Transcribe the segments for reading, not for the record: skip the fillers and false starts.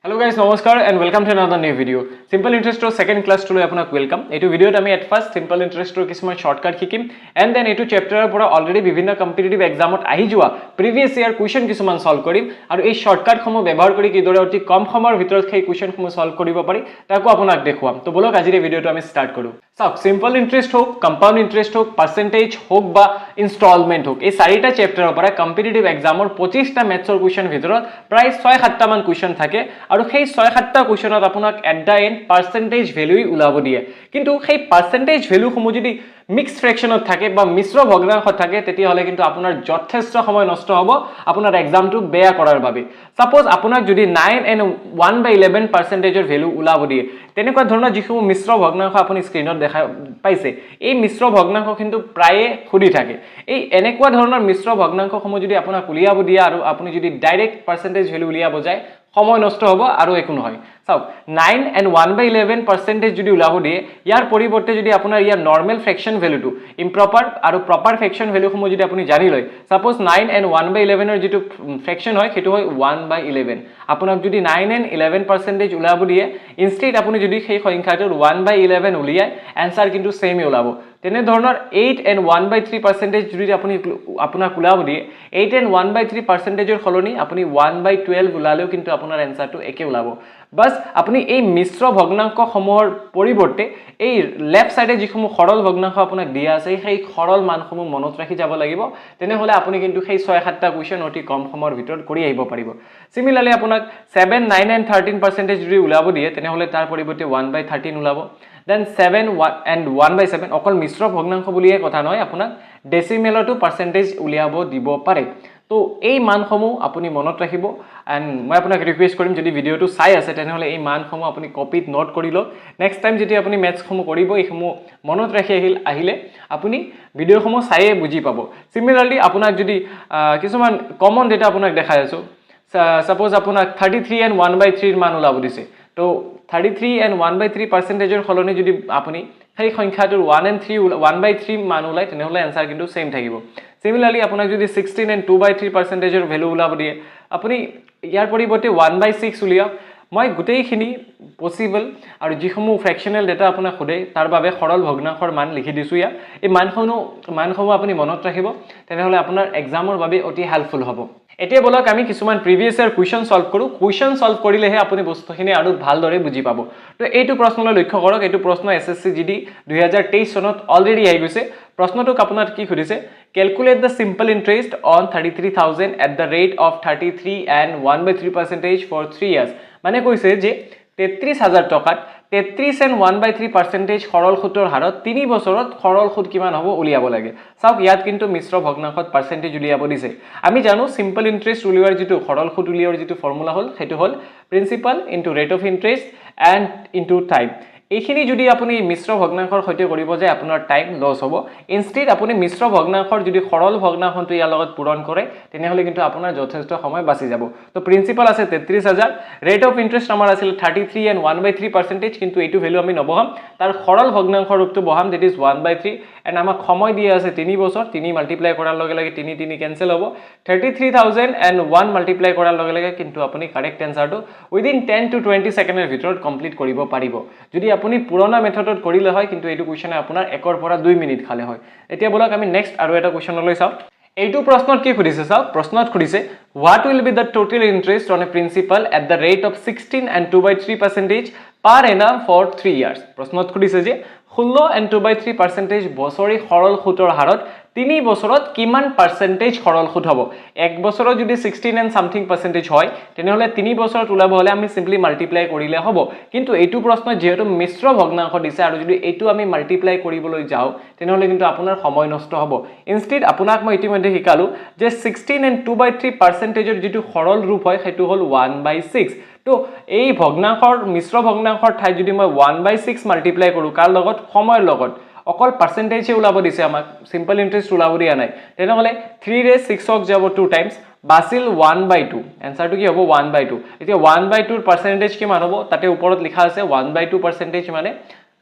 Hello guys, namaskar and welcome to another new video. Simple interest or second class to apunak welcome. Etu video ami at first simple interest or kisman shortcut hikim and then etu chapter pura already bibhinno competitive exam ot ahi jua previous year question kisman solve korim aru ei shortcut khomo ব্যবহার কৰি কি দৰে অতি কম সময়ৰ ভিতৰত সেই question khomo solve কৰিব পাৰি তাকো আপোনাক দেখুৱাম তো বলক আজিৰ এই ভিডিওটো আমি স্টাৰ্ট কৰো চাওক simple interest হোক compound interest হোক percentage হোক বা installment হোক এই চাৰিটা চ্যাপ্টাৰৰ পৰা competitive examৰ 25টা mathsৰ question ভিতৰত প্ৰায় 6-7টা মান question থাকে আৰু সেই 6-7টা কোৱেশ্যনত আপোনাক at the end percentage value উলাব দিয়ে কিন্তু সেই পার্সেন্টেজ ভ্যালু সমূহ যদি মিক্স ফ্ৰেকশনত থাকে বা মিশ্ৰ ভগ্নাংশ থাকে তেতিয়া হলে কিন্তু আপোনাৰ যথেষ্ট সময় নষ্ট হ'ব আপোনাৰ এক্সামটো বেয়া কৰাৰ বাবে সাপোজ আপোনাক যদি 9 and 1/11 পাৰ্সেন্টেজৰ ভ্যালু উলাব দিয়ে তেনেকুৱা ধৰণৰ যিসমূহ মিশ্ৰ ভগ্নাংশ আপুনি স্ক্ৰিনত দেখা পাইছে এই মিশ্ৰ ভগ্নাংশ কিন্তু প্ৰায়ে খুদি থাকে এই এনেকুৱা ধৰণৰ মিশ্ৰ ভগ্নাংশ সমূহ যদি আপোনাক উলিয়াব দিয়ে আৰু আপুনি যদি ডাইৰেক্ট পাৰ্সেন্টেজ ভ্যালু উলিয়াব যায় সময় নষ্ট হ'ব আৰু একো নহয় চাওক 9 and 1/11 পাৰ্সেন্টেজ যদি উলাব দিয়ে ইয়াৰ পৰিৱৰ্তে যদি আপোনাৰ ইয়াৰ নৰমাল ফ্ৰেকশন ভ্যালুটো ইম্প্ৰপাৰ আৰু প্ৰপাৰ ফ্ৰেকশন ভ্যালু সমূহ যদি আপুনি জানি লয় সাপোজ 9 and 1/11 এৰ যেটো ফ্ৰেকশন হয় হেতু হয় 1/11 আপোনাক যদি 9 and 11 পার্সেন্টেজ উলাব দিয়ে ইনস্টেড আপুনি যদি সেই সংখ্যাটোৰ 1/11 উলিয়ায় आंसर কিন্তু সেমই উলাব তেনে ধৰণৰ 8 and 1/3 পাৰ্সেন্টেজ যদি আপুনি আপোনাক উলাব দিয়ে 8 and 1/3 পাৰ্সেন্টেজৰ খলনি আপুনি 1/12 উলালেও কিন্তু আপোনাৰ आंसरটো একে উলাব বাস আপুনি এই মিশ্ৰ ভগ্নাংশ সমূহৰ পৰিৱৰ্তে এই লেফট সাইডে যিসমূহ সৰল ভগ্নাংশ আপোনাক দিয়া আছে সেই সৰল মানসমূহ মনত ৰাখি যাব লাগিব তেনে হলে আপুনি কিন্তু সেই 6-7টা কোৱেশ্যন অতি কম সময়ৰ ভিতৰত কৰি আহিব পাৰিব সিমিলাৰলি আপোনাক 7 9 and 13 পাৰ্সেন্টেজ যদি উলাব দিয়ে তেনে হলে তাৰ পৰিৱৰ্তে 1/13 উলাব then 7 and 1/7 অকল মিশ্ৰ ভগ্নাংশ বুলিয়ে কথা নহয় আপোনাক ডেসিমেলটো পাৰ্সেন্টেজ উলিয়াব দিব পাৰে তো এই মানসমূহ আপুনি মনত ৰাখিব এন্ড মই আপোনাক ৰিকুৱেষ্ট কৰিম যদি ভিডিওটো চাই আছে তেনে হলে এই মানসমূহ আপুনি কপিত নোট কৰি লওক নেক্সট টাইম যেতিয়া আপুনি ম্যাথছ সমূহ কৰিব এইসমূহ মনত ৰাখি আহিলে আপুনি ভিডিওসমূহ চাইয়ে বুজি পাব সিমিলাৰলি আপোনাক যদি কিছুমান কমন ডেটা আপোনাক দেখাই আছো সাপোজ আপোনাক 33 and 1/3 মান উলাব দিছে তো 33 and 1/3 পাৰ্সেন্টেজৰ খলনি যদি আপুনি সেই সংখ্যাটোৰ 1/3 মান উলাই তেনে হলে आंसर কিন্তু সেম থাকিব সিমিলারলি আপোনাক যদি 16 and 2/3 পাৰ্সেন্টেজৰ ভ্যালু উলাব দিয়ে আপুনি ইয়াৰ পৰিৱৰ্তে 1/6 উলিয়াওক মই গোটেইখিনি পসিবল আৰু যিসমূহ ফ্ৰেকশনাল ডেটা আপোনাক খুদে তাৰ বাবে সৰল ভগ্নাংশৰ মান লিখি দিছো ইয়া এই মানসমূহ আপুনি মনত ৰাখিব তেনে হলে আপোনাৰ এক্সামৰ বাবে অতি হেল্পফুল হ'ব এতিয়া বলক আমি কিছুমান প্ৰিভিয়াস ইয়াৰ কোৱেশ্যন সলভ কৰো কোৱেশ্যন সলভ কৰিলেহে আপুনি বস্তুখিনি আৰু ভালদৰে বুজি পাব তো এইটো প্ৰশ্নলৈ লক্ষ্য কৰক এইটো প্ৰশ্ন এসএসসি জিডি 2023 চনত অলৰেডি আহি গৈছে প্ৰশ্নটো আপোনাৰ কি খুদিছে calculate the simple interest on 33000 at the rate of 33 and 1/3% for 3 years মানে কৈছে যে 33000 টকাত 33 and 1/3% সৰল সুতৰ হাৰত 3 বছৰত সৰল সুত কিমান হ'ব উলিয়াব লাগে চাওক ইয়াত কিন্তু মিশ্ৰ ভগ্নাংশত পাৰ্সেন্টেজ উলিয়াব দিছে আমি জানো সিম্পল ইন্টাৰেস্ট উলিওৱাৰ যেটো সৰল সুত উলিওৱাৰ যেটো ফৰ্মুলা হল হেতু হল principal into rate of interest and into time এইখিনি যদি আপুনি মিশ্ৰ ভগ্নাংশৰ সৈতে কৰিব যায় আপোনাৰ টাইম লস হ'ব ইনষ্টেড আপুনি মিশ্ৰ ভগ্নাংশৰ যদি সৰল ভগ্নাংশটো ইয়াৰ লগত পূৰণ কৰে তেনেহলে কিন্তু আপোনাৰ যথেষ্ট সময় বাচি যাব তো প্ৰিন্সিপাল আছে 33000 ৰেট অফ ইন্টাৰেস্ট আমাৰ আছিল 33 and 1/3% কিন্তু এইটো ভ্যালু আমি নবহাম তাৰ সৰল ভগ্নাংশৰ ৰূপটো বহাম দ্যাট ইজ 1/3 এন্ড আমাক সময় দিয়া আছে 3 বছৰ 3 মাল্টিপ্লাই কৰাৰ লগে লগে 3 ক্যান্সেল হ'ব 33000 and 1 মাল্টিপ্লাই কৰাৰ লগে লগে কিন্তু আপুনি কাৰেক্ট आंसरটো উইদিন 10 to 20 সেকেন্ডৰ ভিতৰত কমপ্লিট কৰিব পাৰিব যদি আপুনি পুৰণা মেথডত কৰিলে হয় কিন্তু এইটো কোৱেশ্যনে আপোনাৰ 1 পৰা 2 মিনিট খালে হয় এতিয়া বলক আমি নেক্সট আৰু এটা কোৱেশ্যনলৈ চাও এইটো প্ৰশ্নত কি খুদিছে চাও প্ৰশ্নত খুদিছে what will be the total interest on a principal at the rate of 16 and 2/3% per annum for 3 years প্ৰশ্নত খুদিছে যে 16 and 2/3% বছৰি সৰল সুতৰ হাৰত 3 বছৰত কিমান পাৰ্সেন্টেজ সৰল সুত হ'ব এক বছৰত যদি 16 and something percentage হয় তেনেহলে 3 বছৰত উলাব হলে আমি সিম্পলি মাল্টিপ্লাই কৰিলে হ'ব কিন্তু এইটো প্ৰশ্ন যেহেতু মিশ্ৰ ভগ্নাংশ দিছে আৰু যদি এইটো আমি মাল্টিপ্লাই কৰিবলৈ যাও তেনেহলে কিন্তু আপোনাৰ সময় নষ্ট হ'ব ইনষ্টেড আপোনাক মই ইতিমধ্যে শিকালো যে 16 and 2/3%ৰ যেটো সৰল ৰূপ হয় হেতু হল 1/6 তো এই ভগ্নাংশৰ মিশ্ৰ ভগ্নাংশৰ ঠাই যদি মই 1/6 মাল্টিপ্লাই কৰো কাৰ লগত সময়ৰ লগত অকল পাৰ্সেন্টেজে উলাব দিছে আমাক সিম্পল ইন্টাৰেস্ট উলাব দিয়া নাই তেনেহলে 3 ৰে 6 ক যাব 2 টাইমস বাছিল 1/2 आंसरটো কি হ'ব 1/2 এতিয়া 1/2 ৰ পাৰ্সেন্টেজ কিমান হ'ব তাতে ওপৰত লিখা আছে 1/2 পাৰ্সেন্টেজ মানে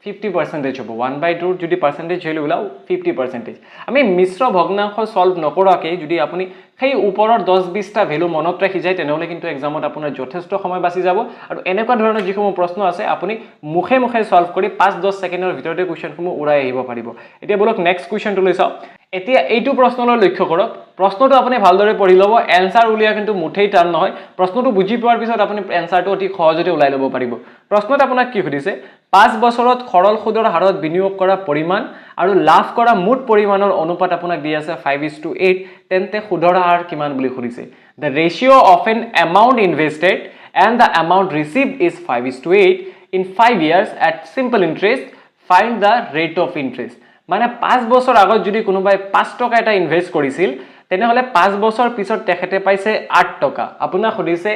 50% হ'ব 1/2 যদি পাৰ্চেন্টেজ ভ্যালু ওলাও 50%। আমি মিশ্ৰ ভগ্নাংশ সলভ নকৰাকৈ যদি আপুনি সেই ওপৰৰ 10-20টা ভ্যালু মনত ৰাখি যায় তেনেহলে কিন্তু এক্সামত আপোনাৰ যথেষ্ট সময় বাচি যাব আৰু এনেকুৱা ধৰণৰ যিসমূহ প্ৰশ্ন আছে আপুনি মুখে মুখে সলভ কৰি 5-10 সেকেন্ডৰ ভিতৰতে কোৱেশ্চনসমূহ উৰাই আহিব পাৰিব। এতিয়া বলক নেক্সট কোৱেশ্চনটো লৈ চাও। এতিয়া এইটো প্ৰশ্নলৈ লক্ষ্য কৰক। প্ৰশ্নটো আপুনি ভালদৰে পঢ়ি ল'ব। এনসাৰ উলিয়া কিন্তু মুঠেই টান নহয়। প্ৰশ্নটো বুজি পোৱাৰ পিছত আপুনি এনসাৰটো অতি সহজতে উলাই ল'ব পাৰিব। প্ৰশ্নত আপোনাক কি সুধিছে 5 বছৰত সৰল সুদৰ হাৰত বিনিয়োগ কৰা পৰিমাণ আৰু লাভ কৰা মুঠ পৰিমাণৰ অনুপাত আপোনাক দি আছে 5:8 তেন্তে সুদৰ হাৰ কিমান বুলি সুধিছে। The ratio of an amount invested and the amount received is 5:8 in 5 years at simple interest. Find the rate of interest. মানে 5 বছৰ আগত যদি কোনোবাই 5 টকা এটা ইনভেস্ট কৰিছিল তেনেহলে 5 বছৰ পিছত তেখেতে পাইছে 8 টকা। আপোনাক সুধিছে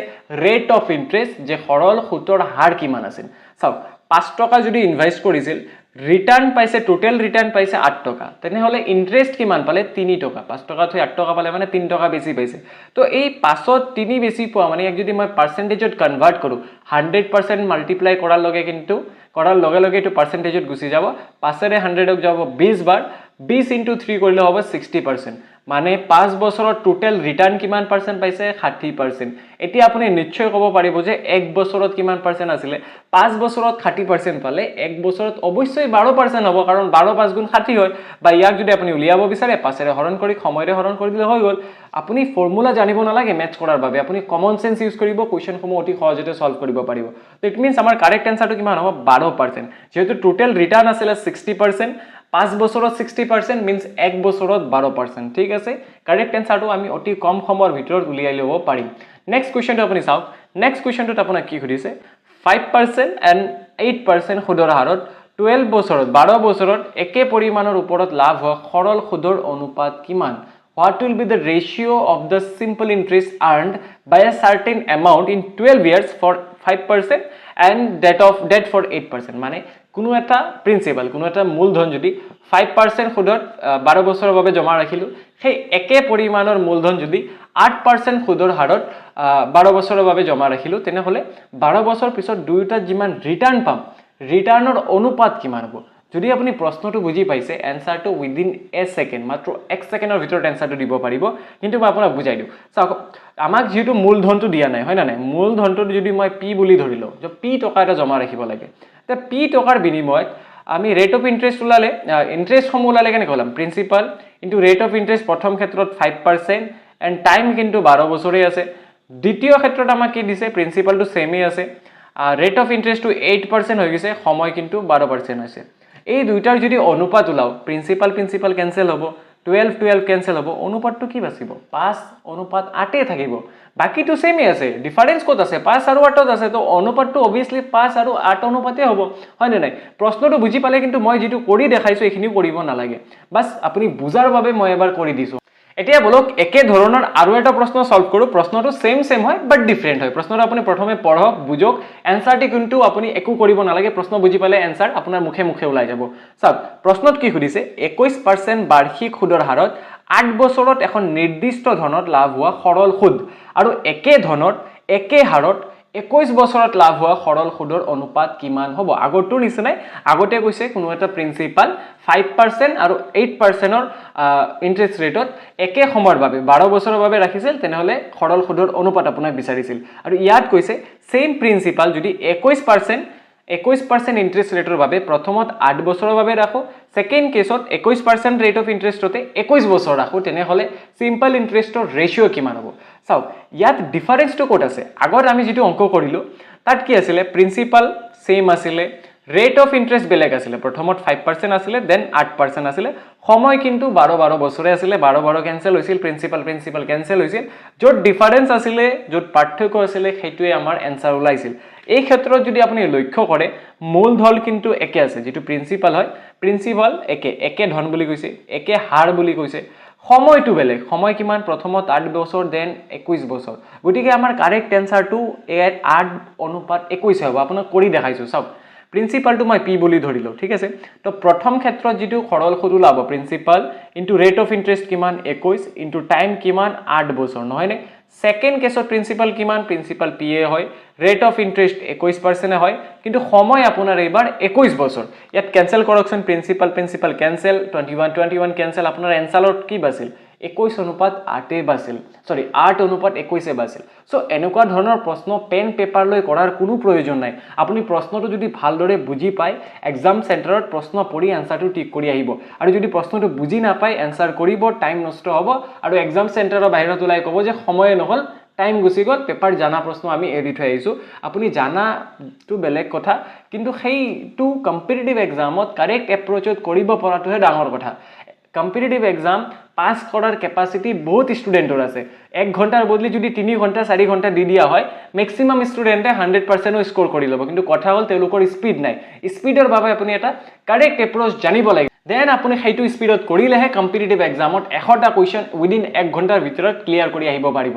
ৰেট অফ ইন্টাৰেষ্ট যে সৰল সুতৰ হাৰ কিমান আছিল। চাওক 5 টকা যদি ইনভেস্ট কৰিছিল ৰিটাৰ্ণ পাইছে টোটাল ৰিটাৰ্ণ পাইছে 8 টকা তেনেহলে ইন্টাৰেষ্ট কিমান পালে 3 টকা। 5 টকা থৈ 8 টকা পালে মানে 3 টকা বেছি পাইছে। তো এই 5ত 3 বেছি পোৱা মানে এক যদি মই পাৰ্সেন্টেজত কনভাৰ্ট কৰো 100% মাল্টিপ্লাই কৰাৰ লগে কিন্তু কৰাৰ লগে লগে এটো পাৰ্সেন্টেজত গুছি যাব। 5 ৰে 100ক যাব 20 বাৰ 20 * 3 কৰিলে হ'ব 60%। মানে 5 বছৰত টোটাল ৰিটাৰ্ণ কিমান পাৰ্সেন্ট পাইছে 60%। এতিয়া আপুনি নিশ্চয় ক'ব পাৰিব যে 1 বছৰত কিমান পাৰ্সেন্ট আছিল 5 বছৰত 60% পালে 1 বছৰত অবশ্যই 12% হ'ব কাৰণ 12 5 গুণ 60 হয়। বা ইয়াক যদি আপুনি উলিয়াব বিচাৰে 5 ৰে হৰণ কৰি সময়ৰে হৰণ কৰি দিলে হৈ গল। আপুনি ফৰ্মুলা জানিব নালাগে ম্যাথছ কৰাৰ বাবে আপুনি কমন সেন্স ইউজ কৰিব কোৱেশ্চনসমূহ অতি সহজতে সলভ কৰিব পাৰিব। তো ইট মিন্স আমাৰ কাৰেক্ট আনসাৰটো কিমান হ'ব 12%। যেহেতু টোটাল ৰিটাৰ্ণ আছিল 60% 5 বছৰত 60% means 1 বছৰত 12%। ঠিক আছে কাৰেক্ট আনসাৰটো আমি অতি কম সময়ৰ ভিতৰত উলিয়াই ল'ব পাৰিম। নেক্সট কোৱেশ্চনটো আপুনি চাওক। নেক্সট কোৱেশ্চনটোত আপোনাক কি সুধিছে 5% and 8% সুদৰ হাৰত 12 বছৰত 12 বছৰত একে পৰিমাণৰ ওপৰত লাভ হোৱা সৰল সুদৰ অনুপাত কিমান। What will be the ratio of the simple interest earned by a certain amount in 12 years for 5% and that for 8%। মানে কোনো এটা প্ৰিন্সিপাল কোনো এটা মূলধন যদি 5% সুদত 12 বছৰৰ বাবে জমা ৰাখিলো সেই একে পৰিমাণৰ মূলধন যদি 8% সুদৰ হাৰত 12 বছৰৰ বাবে জমা ৰাখিলো তেনেহলে 12 বছৰ পিছত দুইটা যিমান ৰিটাৰ্ণ পাম ৰিটাৰ্ণৰ অনুপাত কিমান হ'ব। যদি আপুনি প্ৰশ্নটো বুজি পাইছে এনসাৰটো উইদিন এ সেকেন্ড মাত্ৰ 1 সেকেন্ডৰ ভিতৰত এনসাৰটো দিব পাৰিব। কিন্তু মই আপোনাক বুজাই দিও। চাওক আমাক যেটো মূলধনটো দিয়া নাই হয় না নাই মূলধনটো যদি মই পি বুলি ধৰিলো যে পি টকা এটা জমা ৰাখিব লাগে তে পি টকাৰ বিনিময়ত আমি ৰেট অফ ইন্টাৰেষ্ট উলালে ইন্টাৰেষ্ট সম উলালে কেনে column principal into rate of interest প্ৰথম ক্ষেত্ৰত 5% এন্ড টাইম কিন্তু 12 বছৰে আছে। দ্বিতীয় ক্ষেত্ৰত আমাক কি দিছে প্ৰিন্সিপালটো সেমই আছে ৰেট অফ ইন্টাৰেষ্টটো 8% হৈ গৈছে সময় কিন্তু 12% হৈছে। এই দুইটাৰ যদি অনুপাত উলাও প্ৰিন্সিপাল প্ৰিন্সিপাল ক্যান্সেল হ'ব 12 ক্যান্সেল হ'ব অনুপাতটো কি বাচিব 5:8 থাকিব। বাকিটো সেমই আছে ডিফারেন্স কত আছে 5 আৰু 8ত আছে তো অনুপাতটো অবিয়াসলি 5 আৰু 8 অনুপাতে হ'ব হয় নে নাই। প্ৰশ্নটো বুজি পালে কিন্তু মই যেটো কৰি দেখাইছো এখিনি কৰিব নালাগে বাস আপুনি বুজাৰ বাবে মই এবাৰ কৰি দিছো। এতিয়া বলক একে ধৰণৰ আৰু এটা প্ৰশ্ন সলভ কৰো। প্ৰশ্নটো সেম হয় বাট ডিফাৰেন্ট হয়। প্ৰশ্নটো আপুনি প্ৰথমে পঢ়ক বুজক এনসাৰটি কিন্তু আপুনি একো কৰিব নালাগে প্ৰশ্ন বুজি পালে এনসাৰ আপোনাৰ মুখে মুখে ওলাই যাব। চাওক প্ৰশ্নত কি সুধিছে 21% বাৰ্ষিক সুদৰ হাৰত 8 বছৰত এখন নিৰ্দিষ্ট ধনত লাভ হোৱা সৰল সুদ আৰু একে ধনত একে হাৰত 21 বছৰত লাভ হোৱা সৰল সুদৰ অনুপাত কিমান হ'ব। আগৰটো নিচিনাই আগতে কৈছে কোনো এটা প্ৰিন্সিপাল 5% আৰু 8%ৰ ইন্টাৰেষ্ট ৰেটত একে সময়ৰ বাবে 12 বছৰৰ বাবে ৰাখিছিল তেনেহলে সৰল সুদৰ অনুপাত আপোনাক বিচাৰিছিল। আৰু ইয়াত কৈছে সেম প্ৰিন্সিপাল যদি 21% ইন্টাৰেষ্ট ৰেটৰ বাবে প্ৰথমত 8 বছৰৰ বাবে ৰাখো সেকেন্ড কেছত 21% ৰেট অফ ইন্টাৰেষ্টতে 21 বছৰ ৰাখো তেনেহলে সিম্পল ইন্টাৰেষ্টৰ ৰেশিও কিমান হ'ব। চাওক ইয়াত ডিফাৰেন্সটো ক'ত আছে আগত আমি যেটো অংক কৰিলো তাত কি আছিল প্ৰিন্সিপাল সেম আছিল ৰেট অফ ইন্টাৰেষ্ট বেলেগ আছিল প্ৰথমত 5% আছিল দেন 8% আছিল সময় কিন্তু 12 বছৰে আছিল 12 ক্যান্সেল হৈছিল প্ৰিন্সিপাল ক্যান্সেল হৈছিল যত ডিফাৰেন্স আছিল যত পাৰ্থক্য আছিল সেইটোৱে আমাৰ এনসাৰ ওলাইছিল। এই ক্ষেত্ৰত যদি আপুনি লক্ষ্য কৰে মূলধন কিন্তু একে আছে যেটো প্ৰিন্সিপাল হয় প্ৰিন্সিপাল একে ধন বুলি কৈছে একে হাৰ বুলি কৈছে সময়টো বেলেগ সময় কিমান প্ৰথমত 8 বছৰ দেন 21 বছৰ গতিকে আমাৰ কাৰেক্ট এনসাৰটো 8:21 হ'ব আপোনাক কৰি দেখাইছো। চাওক প্ৰিন্সিপালটো মই পি বুলি ধৰিলো ঠিক আছে তো প্ৰথম ক্ষেত্ৰত যেটো সৰল সুদ ওলাব principal into rate of interest কিমান 21 ইনটু টাইম কিমান 8 বছৰ নহয় নে সেকেন্ড কেছত প্ৰিন্সিপাল কিমান প্ৰিন্সিপাল পি এ হয় ৰেট অফ ইন্টাৰেষ্ট 21% হয় কিন্তু সময় আপোনাৰ এবাৰ 21 বছৰ ইয়াত ক্যান্সেল কৰকচোন প্ৰিন্সিপাল ক্যান্সেল 21 ক্যান্সেল আপোনাৰ এনসাৰত কি বাছিল 21:8 বাছিল সৰি 8:21 বাছিল সো এনেকুৱা ধৰণৰ প্ৰশ্ন পেন পেপাৰ লৈ কৰাৰ কোনো প্ৰয়োজন নাই আপুনি প্ৰশ্নটো যদি ভালদৰে বুজি পায় এক্সাম সেন্টাৰত প্ৰশ্ন পঢ়ি আনসাৰটো ঠিক কৰি আহিব আৰু যদি প্ৰশ্নটো বুজি নাপায় আনসাৰ কৰিব টাইম নষ্ট হ'ব আৰু এক্সাম সেন্টাৰৰ বাহিৰত ওলাই ক'ব যে সময় নহল টাইম গুছি গল পেপাৰ জানা প্ৰশ্ন আমি এডি থৈ আহিছো আপুনি জানা তো বেলেগ কথা কিন্তু সেইটো কম্পিটিটিভ এক্সামত কাৰেক্ট এপ্ৰোচত কৰিব পৰাটোহে ডাঙৰ কথা কম্পিটিটিভ এক্সাম পাস কৰাৰ ক্যাপাসিটি বহুত স্টুডেন্টৰ আছে 1 ঘন্টাৰ বদলি যদি 3 ঘন্টা 4 ঘন্টা দি দিয়া হয় ম্যাক্সিমাম স্টুডেন্টে 100% স্কোৰ কৰি ল'ব কিন্তু কথা হল তেওঁলোকৰ স্পিড নাই স্পিডৰ বাবে আপুনি এটা কাৰেক্ট এপ্ৰোচ জানিব লাগে দেন আপুনি সেইটো স্পিডত কৰিলেহে কম্পিটিটিভ এক্সামত 100টা কোৱেশ্চন উইদিন 1 ঘন্টাৰ ভিতৰত ক্লিয়াৰ কৰি আহিব পাৰিব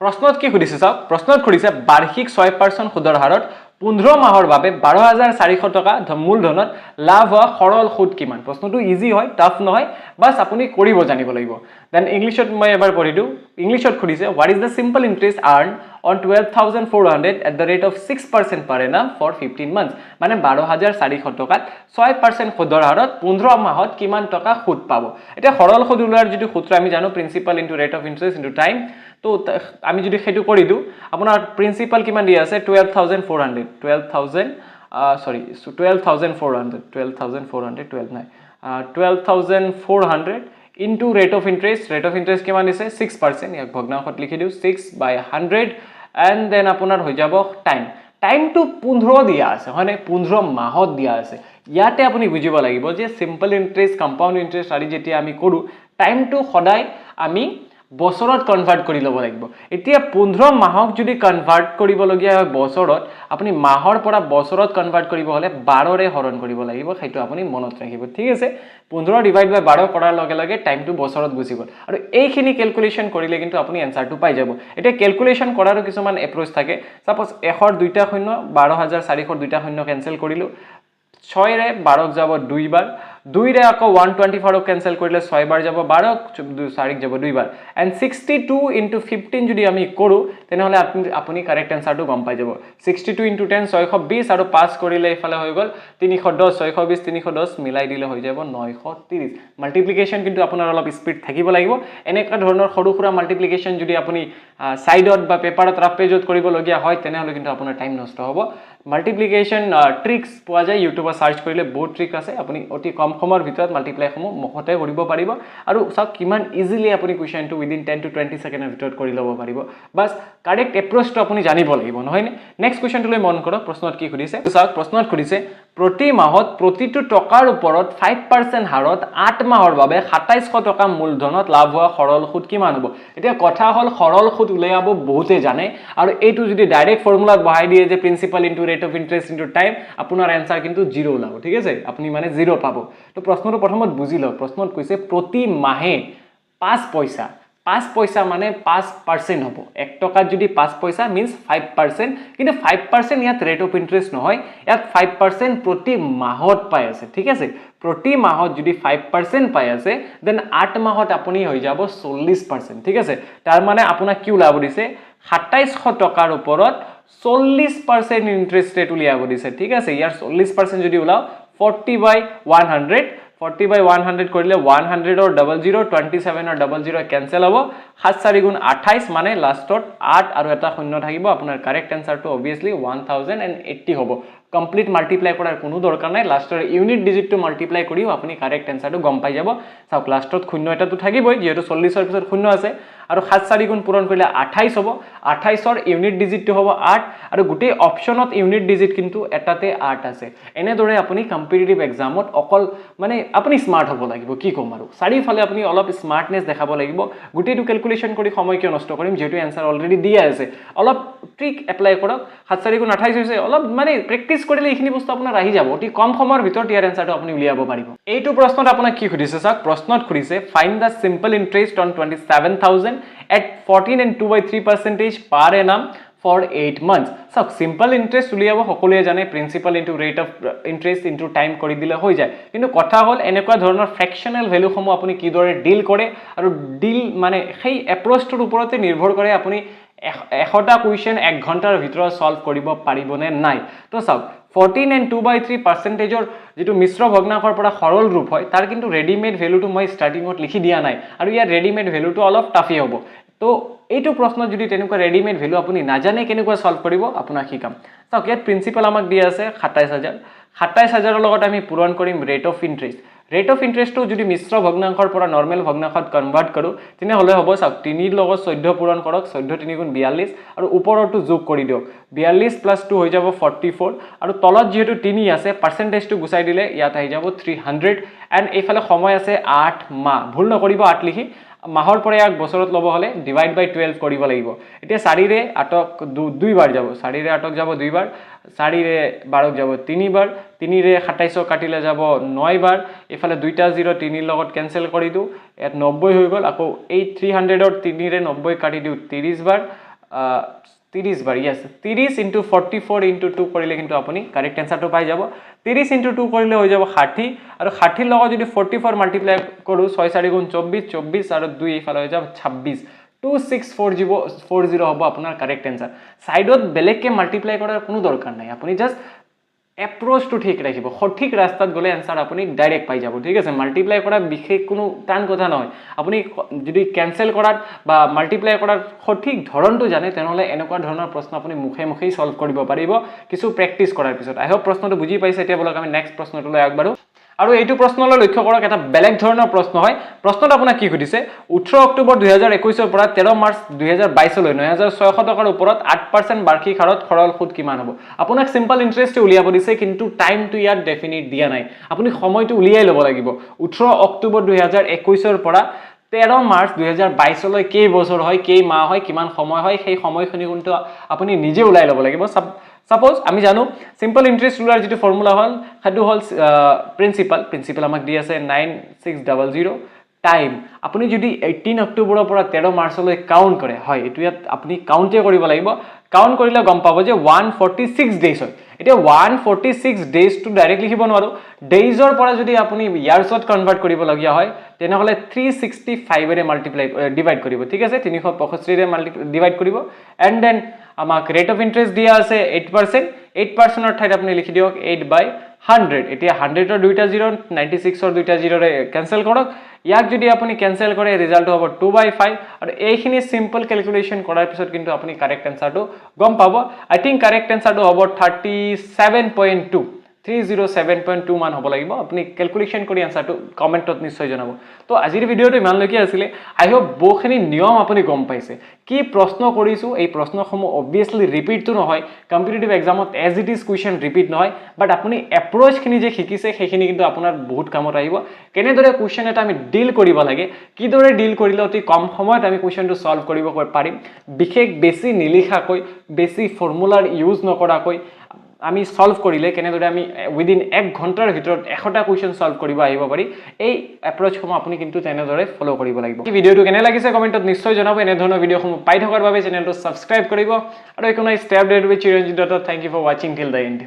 প্ৰশ্নত কি খুদিছে চাওক প্ৰশ্নত খুদিছে বাৰ্ষিক 6% সুদৰ হাৰত 15 মাহৰ বাবে 12400 টকা মূলধনত লাভ হোৱা সৰল সুদ কিমান প্ৰশ্নটো ইজি হয় টাফ নহয় বাস আপুনি কৰিব জানিব লাগিব দেন ইংলিশত মই এবাৰ পঢ়ি দিও ইংলিশত খুদিছে what is the simple interest earned on 12400 at the rate of 6% per annum for 15 months মানে 12400 টকাত 6% সুদৰ হাৰত 15 মাহত কিমান টকা সুদ পাব এটা সৰল সুদ উলোৱাৰ যেটো সূত্ৰ আমি জানো principal into rate of interest into time তো আমি যদি হেতু কৰি দিও আপোনাৰ প্ৰিন্সিপাল কিমান দিয়া আছে 12400 into rate of interest কিমান দিছে 6% ইয়াক ভগ্নাংশত লিখি দিও 6/100 and then আপোনাৰ হৈ যাব টাইম টু 15 দিয়া আছে মানে 15 মাহত দিয়া আছে ইয়াতে আপুনি বুজিব লাগিব যে সিম্পল ইন্টারেস্ট কম্পাউন্ড ইন্টারেস্ট আদি যেতিয়া আমি কৰো টাইম টু সদায় আমি বছৰত কনভাৰ্ট কৰি লব লাগিব এতিয়া 15 মাহক যদি কনভাৰ্ট কৰিব লগিয়া হয় বছৰত আপুনি মাহৰ পৰা বছৰত কনভাৰ্ট কৰিব হলে 12 ৰে হৰণ কৰিব লাগিব সেইটো আপুনি মনত ৰাখিব ঠিক আছে 15 ডিভাইড বাই 12 কৰাৰ লগে লগে টাইমটো বছৰত গুছি গল আৰু এইখিনি ক্যালকুলেশন কৰিলে কিন্তু আপুনি আনসাৰটো পাই যাব এটা ক্যালকুলেশন কৰাৰো কিছুমান এপ্ৰোচ থাকে সাপোজ 1 ৰ দুইটা শূন্য 12400 দুইটা শূন্য ক্যান্সেল কৰিলো 6 ৰে 12 যাব 2 বাৰ 2 ৰে আকৌ 124 ক্যান্সেল কৰিলে 6 বাৰ যাব 12 4 যাব 2 বাৰ and 62 into 15 যদি আমি কৰো তেনেহলে আপুনি কাৰেক্ট আনসাৰটো গম পাই যাব 62 into 10 620 আৰু 5 কৰিলে ইফালে হৈ গল 310 620 310 মিলাই দিলে হৈ যাব 930 মাল্টিপ্লিকেশন কিন্তু আপোনাৰ অলপ স্পিড থাকিব লাগিব এনেকা ধৰণৰ সৰু খুৰা মাল্টিপ্লিকেশন যদি আপুনি সাইডত বা পেপাৰত ৰাফ পেজত কৰিব লগিয়া হয় তেনেহলে কিন্তু আপোনাৰ টাইম নষ্ট হ'ব মাল্টিপ্লিকেশন ট্ৰিক্স পোৱা যায় ইউটিউবত সাৰ্চ কৰিলে বহুত ট্ৰিক আছে আপুনি অতি কম সময়ৰ ভিতৰত মাল্টিপ্লাই সমূহ মুখতে কৰিব পাৰিব আৰু সব কিমান ইজিলি আপুনি কোৱেশ্চনটো উইদিন 10 to 20 সেকেন্ডৰ ভিতৰত কৰি ল'ব পাৰিব বাস কাৰেক্ট এপ্ৰোচটো আপুনি জানিব লাগিব নহয় নে নেক্সট কোৱেশ্চনটো লৈ মন কৰক প্ৰশ্নত কি খুদিছে চাওক প্ৰশ্নত খুদিছে প্ৰতি মাহত প্ৰতিটো টকাৰ ওপৰত 5% হাৰত 8 মাহৰ বাবে 2700 টকা মূলধনত লাভ হোৱা সৰল সুদ কিমান হ'ব এতিয়া কথা হল সৰল সুদ উলিয়াব বহুতে জানে আৰু এইটো যদি ডাইৰেক্ট ফৰ্মুলাত বহাই দিয়ে যে principal into rate of interest into time আপোনাৰ আনসার কিন্তু 0 ওলাব ঠিক আছে আপুনি মানে 0 পাব তো প্ৰশ্নটো প্ৰথমত বুজি লওক প্ৰশ্নত কৈছে প্ৰতি মাহে 5 পয়সা মানে 5% হ'ব 1 টকাত যদি 5 পয়সা means 5% কিন্তু 5% ইয়াত ৰেট অফ ইন্টাৰেস্ট নহয় ইয়াত 5% প্ৰতি মাহত পাই আছে ঠিক আছে প্ৰতি মাহত যদি 5% পাই আছে দেন 8 মাহত আপুনি হৈ যাব 40% ঠিক আছে তাৰ মানে আপোনাক কি ওলাব দিছে 2700 টকাৰ ওপৰত 40% ইন্টাৰেস্ট ৰেট উলিয়াব দিছে ঠিক আছে ইয়াৰ 40% যদি উলাও 40/100 কৰিলে 100 or 00 27 or 00 ক্যান্সেল হ'ব 7 4 গুণ 28 মানে লাষ্টত 8 আৰু এটা শূন্য থাকিব আপোনাৰ কাৰেক্ট আনসাৰটো obviously 1080 হ'ব কমপ্লিট মাল্টিপ্লাই কৰাৰ কোনো দৰকাৰ নাই লাষ্টৰ ইউনিট ডিজিটটো মাল্টিপ্লাই কৰিও আপুনি কারেক্ট আনসারটো গম পাই যাব সব লাষ্টত শূন্য এটাটো থাকিবই যেহেতু 40 ৰ পিছত শূন্য আছে আৰু 7 4 গুণ পূৰণ কৰিলে 28 হ'ব 28 ৰ ইউনিট ডিজিটটো হ'ব 8 আৰু গোটেই অপচনত ইউনিট ডিজিট কিন্তু এটাতে 8 আছে এনে দৰে আপুনি কম্পিটিটিভ এক্সামত অকল মানে আপুনি স্মাৰ্ট হ'ব লাগিব কি কম আৰু চাৰিফালে আপুনি অলপ স্মাৰ্টনেস দেখাব লাগিব গোটেইটো ক্যালকুলেশন কৰি সময় কিয় নষ্ট কৰিম যেহেতু আনসাৰ অলৰেডি দিয়া আছে অলপ ট্ৰিক এপ্লাই কৰক 7 4 গুণ 28 হৈছে অলপ মানে প্ৰেক্টিস কৰিলে এইখিনি বস্তু আপোনাৰ আহি যাব অতি কম সময়ৰ ভিতৰত ইয়াৰ আনসাৰটো আপুনি উলিয়াব পাৰিব এইটো প্ৰশ্নত আপোনাক কি খুদিছে চাওক প্ৰশ্নত খুদিছে find the simple interest on 27000 at 14 and 2/3% per annum for 8 months. So simple interest উলিয়াব সকলোৱে জানে principal into rate of interest into time কৰি দিলে হৈ যায় কিন্তু কথা হল এনেকুৱা ধৰণৰ fractional value সমূহ আপুনি কি দৰে ডিল কৰে আৰু ডিল মানে সেই এপ্ৰোচটোৰ ওপৰতে নিৰ্ভৰ কৰে আপুনি এশটা কুৱেশ্যন 1 ঘণ্টাৰ ভিতৰত সলভ কৰিব পাৰিবনে নাই তো চাওক 14 and 2/3% যেটো মিশ্ৰ ভগ্নাংকৰ পৰা সৰল ৰূপ হয় তাৰ কিন্তু ৰেডিমেড ভ্যালুটো মই স্টাৰ্টিংত লিখি দিয়া নাই আৰু ইয়াৰ ৰেডিমেড ভ্যালুটো অলপ টাফি হ'ব তো এইটো প্ৰশ্ন যদি তেনেকুৱা ৰেডিমেড ভ্যালু আপুনি নাজানে কেনেকুৱা সলভ কৰিব আপোনাক শিকাম চাওক ইয়াত প্ৰিন্সিপাল আমাক দিয়া আছে 27000 লগত আমি পূৰণ কৰিম rate of interest rate of ইন্টাৰেষ্টটো যদি মিশ্ৰ ভগ্নাংকৰ পৰা নৰমাল ভগ্নাংশত কনভাৰ্ট কৰো তেনে হলে হ'ব চাওক 3 লগত 14 পূৰণ কৰক 14 3 গুণ 42 আৰু ওপৰটো যোগ কৰি দিয়ক 42 + 2 হৈ যাব 44 আৰু তলত যেহেতু 3 আছে পাৰ্সেন্টেজটো গুচাই দিলে ইয়াত আহি যাব 300 এন্ড এইফালে সময় আছে 8 মাহ ভুল নকৰিব 8 লিখি মাহৰ পৰে এক বছৰত লব হলে ডিভাইড বাই 12 কৰিব লাগিব এতিয়া 4 ৰে 8ক 2 বাৰ যাব 4 ৰে 8ক যাব 2 বাৰ 4 ৰে 12ক যাব 3 বাৰ 3 ৰে 27 কাটিলে যাব 9 বাৰ এফালে দুইটা 0 3 লগত ক্যান্সেল কৰি দিও এত 90 হৈ গল আকৌ এই 300 ৰ 3 ৰে 90 কাটি দিও 30 বাৰ 30 বাৰ yes 30 into 44 into 2 কৰিলে কিন্তু আপুনি কাৰেক্ট আনসাৰটো পাই যাব 30 into 2 কৰিলে হৈ যাব 60 আৰু 60 লগত যদি 44 মাল্টিপ্লাই কৰো 6 4 গুণ 24 24 আৰু 2 ইফালে হৈ যাব 26 2640 হ'ব আপোনাৰ কাৰেক্ট আনসাৰ সাইডত বেলেগকে মাল্টিপ্লাই কৰাৰ কোনো দৰকাৰ নাই আপুনি জাস্ট এপ্ৰোচটো ঠিক ৰাখিব সঠিক ৰাস্তাত গলে আনসাৰ আপুনি ডাইৰেক্ট পাই যাব ঠিক আছে মাল্টিপ্লাই কৰা বিশেষ কোনো টান কথা নহয় আপুনি যদি ক্যান্সেল কৰাত বা মাল্টিপ্লাই কৰাৰ সঠিক ধৰণটো জানে তেনেহলে এনেকুৱা ধৰণৰ প্ৰশ্ন আপুনি মুখে মুখেই সলভ কৰিব পাৰিব কিছু প্ৰেক্টিস কৰাৰ পিছত আই হোপ প্ৰশ্নটো বুজি পাইছে এতিয়া বলক আমি নেক্সট প্ৰশ্নটোলৈ আগবাঢ়ো আৰু এইটো প্ৰশ্নলৈ লক্ষ্য কৰক এটা বেলেগ ধৰণৰ প্ৰশ্ন হয় প্ৰশ্নটো আপোনাক কি সুধিছে 18 অক্টোবৰ 2021 ৰ পৰা 13 মাৰ্চ 2022 লৈ 9600 টকাৰ ওপৰত 8% বাৰ্ষিক হাৰত সৰল সুদ কিমান হ'ব আপোনাক সিম্পল ইন্টাৰেষ্ট উলিয়াব দিছে কিন্তু টাইমটো ইয়াত ডেফিনিট দিয়া নাই আপুনি সময়টো উলিয়াই ল'ব লাগিব 18 অক্টোবৰ 2021 ৰ পৰা 13 মাৰ্চ 2022 লৈ কেই বছৰ হয় কেই মাহ হয় কিমান সময় হয় সেই সময়খিনি কিন্তু আপুনি নিজে উলাই ল'ব লাগিব Suppose আমি জানো simple interest ruler যেটো ফর্মুলা হল হেতু হল প্রিন্সিপাল আমাক দি আছে 9600 টাইম আপুনি যদি 18 অক্টোবৰৰ পৰা 13 মাৰ্চলৈ কাউন্ট কৰে হয় এটো ইয়াত আপুনি কাউন্টে কৰিব লাগিব কাউন্ট কৰিলে গম পাব যে 146 ডেজ হয় এতিয়া 146 ডেজ টু ডাইৰেক্ট লিখিব নোৱাৰো ডেজৰ পৰা যদি আপুনি ইয়াৰ্ছত কনভাৰ্ট কৰিব লগিয়া হয় তেনেহলে 365 ৰে মাল্টিপ্লাই ডিভাইড কৰিব ঠিক আছে 365 ৰে ডিভাইড কৰিব এন্ড দেন আমাক ৰেট অফ ইন্টাৰেস্ট দিয়া আছে 8% ৰ ঠাইত আপুনি লিখি দিয়ক 8/100 এতিয়া 100 ৰ দুইটা 0 96 ৰ দুইটা 0 ৰে ক্যান্সেল কৰক ইয়াক যদি আপুনি ক্যান্সেল কৰে ৰিজাল্ট হ'ব 2/5 আৰু এইখিনি সিম্পল ক্যালকুলেশন কৰাৰ পিছত কিন্তু আপুনি কারেক্ট আনসারটো গম পাব আই থিংক কারেক্ট আনসারটো হ'ব 37.2 307.2 মান হ'ব লাগিব আপুনি ক্যালকুলেশন কৰি আনসাৰটো কমেন্টত নিশ্চয় জনাব তো আজিৰ ভিডিওটো ইমান লৈকে আছিল আই হোপ বহুখিনি নিয়ম আপুনি গম পাইছে কি প্ৰশ্ন কৰিছো এই প্ৰশ্নসমূহ obviously ৰিপিট তো নহয় কম্পিটিটিভ এক্সামত as it is question repeat নহয় বাট আপুনি এপ্ৰোচ খিনি যে শিকিছে সেইখিনি কিন্তু আপোনাৰ বহুত কামত আহিব কেনেদৰে কোৱেশ্চন এটা আমি ডিল কৰিব লাগে কিদৰে ডিল কৰিলে অতি কম সময়ত আমি কোৱেশ্চনটো সলভ কৰিব পাৰিম বিশেষ বেছি নিলিখাকৈ বেছি ফৰ্মুলাৰ ইউজ নকৰাকৈ আমি সলভ কৰিলে কেনেদৰে আমি উইদিন 1 ঘণ্টাৰ ভিতৰত 100টা কোৱেশ্চন সলভ কৰিব আহিব পাৰি এই এপ্ৰোচসমূহ আপুনি কিন্তু তেনেদৰে ফলো কৰিব লাগিব এই ভিডিওটো কেনে লাগিছে কমেন্টত নিশ্চয় জনাব এনে ধৰণৰ ভিডিওসমূহ পাই থকাৰ বাবে চেনেলটো সাবস্ক্ৰাইব কৰিব আৰু একো নাই step date with Chiranjit Dutta thank you for watching till the and